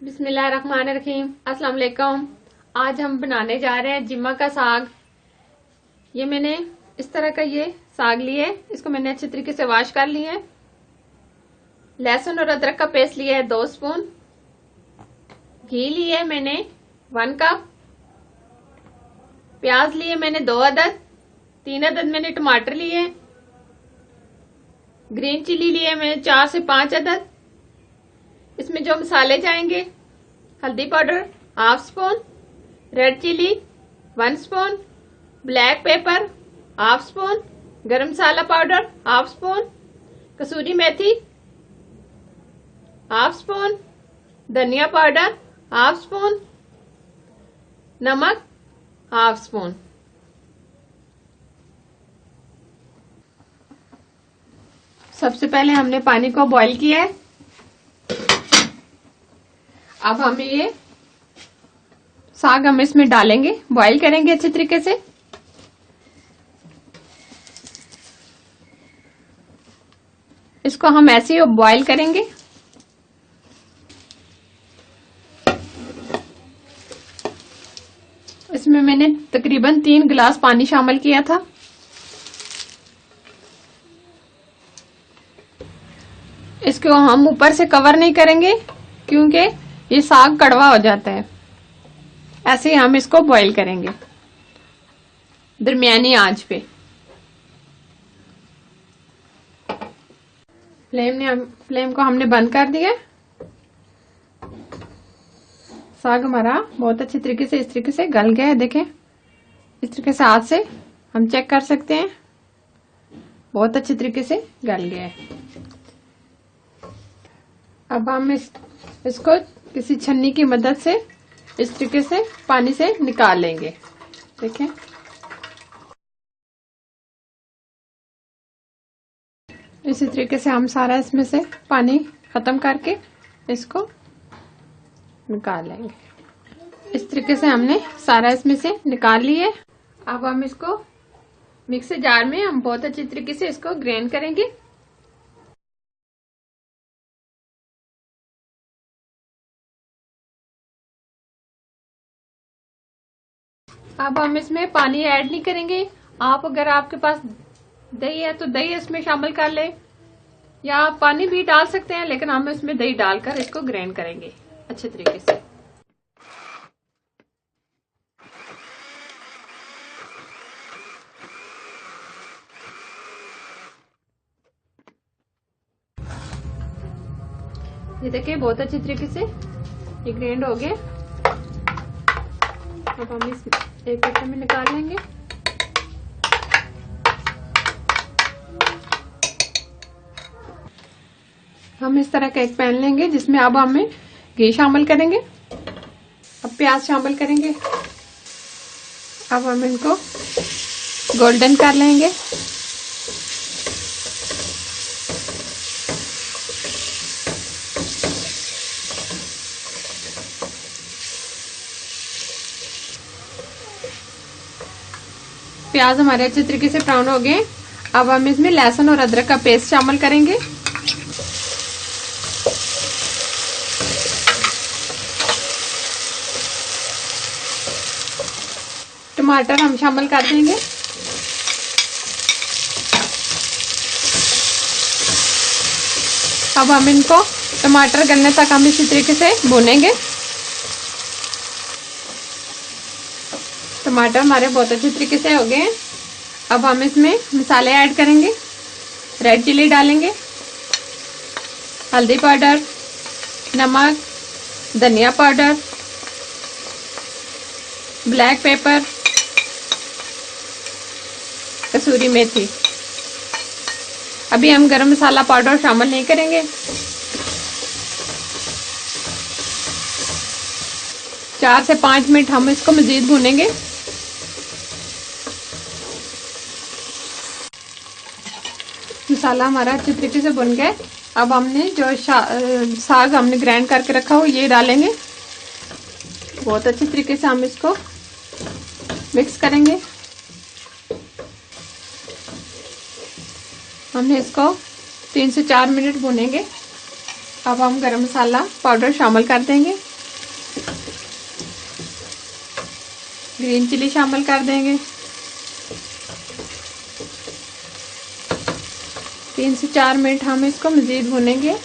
बिस्मिल्लाहिर्रहमानिर्रहीम। अस्सलाम वालेकुम। आज हम बनाने जा रहे हैं जिमा का साग। ये मैंने इस तरह का ये साग लिए, इसको मैंने अच्छे तरीके से वॉश कर लिया है। लहसुन और अदरक का पेस्ट लिया है 2 स्पून। घी लिए मैंने 1 कप। प्याज लिए मैंने 2 अदद। 3 अदद मैंने टमाटर लिए। ग्रीन चिली लिए मैंने 4 से 5 अदद। इसमें जो मसाले जाएंगे, हल्दी powder ½ spoon, red chilli 1 spoon, black pepper ½ spoon, garam masala powder ½ spoon, कसूरी मेथी ½ स्पून, धनिया पाउडर ½ स्पून, नमक ½ स्पून। सबसे पहले हमने पानी को बॉईल किया है। अब हम ये साग हम इसमें डालेंगे, बॉईल करेंगे अच्छे तरीके से। इसको हम ऐसे ही बॉईल करेंगे। इसमें मैंने तकरीबन 3 गिलास पानी शामिल किया था। इसको हम ऊपर से कवर नहीं करेंगे क्योंकि ये साग कड़वा हो जाता है। ऐसे ही हम इसको बॉईल करेंगे दरमियानी आंच पे। फ्लेम को हमने बंद कर दिया। साग हमारा बहुत अच्छे तरीके से इस तरीके से गल गया है। देखें, इस तरीके से हाथ से हम चेक कर सकते हैं, बहुत अच्छे तरीके से गल गया है। अब हम इसको किसी छन्नी की मदद से इस तरीके से पानी से निकाल लेंगे। देखें, इसी तरीके से हम सारा इसमें से पानी खत्म करके इसको निकाल लेंगे। इस तरीके से हमने सारा इसमें से निकाल लिया। अब हम इसको मिक्सर जार में हम बहुत अच्छी तरीके से इसको ग्राइंड करेंगे। अब हम इसमें पानी ऐड नहीं करेंगे। आप अगर आपके पास दही है तो दही इसमें शामिल कर ले, या आप पानी भी डाल सकते हैं, लेकिन हम इसमें दही डालकर इसको ग्राइंड करेंगे अच्छे तरीके से। ये देखिए, बहुत अच्छे तरीके से ये ग्राइंड हो गए। अब हम इस एक कटोरे में निकाल लेंगे। हम इस तरह का एक पैन लेंगे जिसमें अब हमें घी शामिल करेंगे। अब प्याज शामिल करेंगे। अब हम इनको गोल्डन कर लेंगे। प्याज हमारे अच्छे तरीके से ब्राउन हो गए। अब हम इसमें लहसुन और अदरक का पेस्ट शामिल करेंगे। टमाटर हम शामिल कर देंगे। अब हम इनको टमाटर गलने तक हम इसी तरीके से भूनेंगे। टमाटर हमारे बहुत अच्छे तरीके से हो गए हैं। अब हम इसमें मसाले ऐड करेंगे। रेड चिली डालेंगे, हल्दी पाउडर, नमक, धनिया पाउडर, ब्लैक पेपर, कसूरी मेथी। अभी हम गरम मसाला पाउडर शामिल नहीं करेंगे। 4 से 5 मिनट हम इसको मजीद भूनेंगे। मसाला हमारा अच्छे तरीके से भुन गया। अब हमने जो साग हमने ग्राइंड करके रखा हो ये डालेंगे। बहुत अच्छे तरीके से हम इसको मिक्स करेंगे। हमने इसको 3 से 4 मिनट भुनेंगे। अब हम गरम मसाला पाउडर शामिल कर देंगे। ग्रीन चिली शामिल कर देंगे। 3 से 4 मिनट हम इसको मजीद भूनेंगे।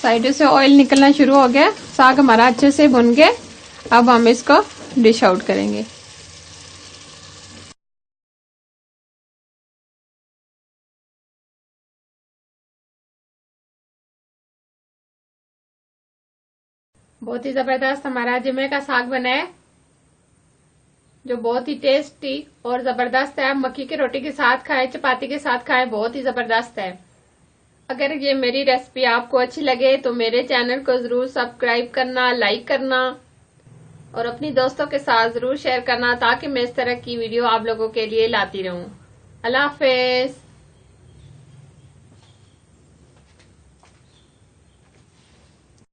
साइडों से ऑयल निकलना शुरू हो गया, साग हमारा अच्छे से भुन गया। अब हम इसको डिश आउट करेंगे। बहुत ही जबरदस्त हमारा जिमे का साग बना है, जो बहुत ही टेस्टी और जबरदस्त है। मक्की की रोटी के साथ खाए, चपाती के साथ खाए, बहुत ही जबरदस्त है। अगर ये मेरी रेसिपी आपको अच्छी लगे तो मेरे चैनल को जरूर सब्सक्राइब करना, लाइक करना और अपनी दोस्तों के साथ जरूर शेयर करना, ताकि मैं इस तरह की वीडियो आप लोगों के लिए लाती रहूं। अल्लाह हाफिज।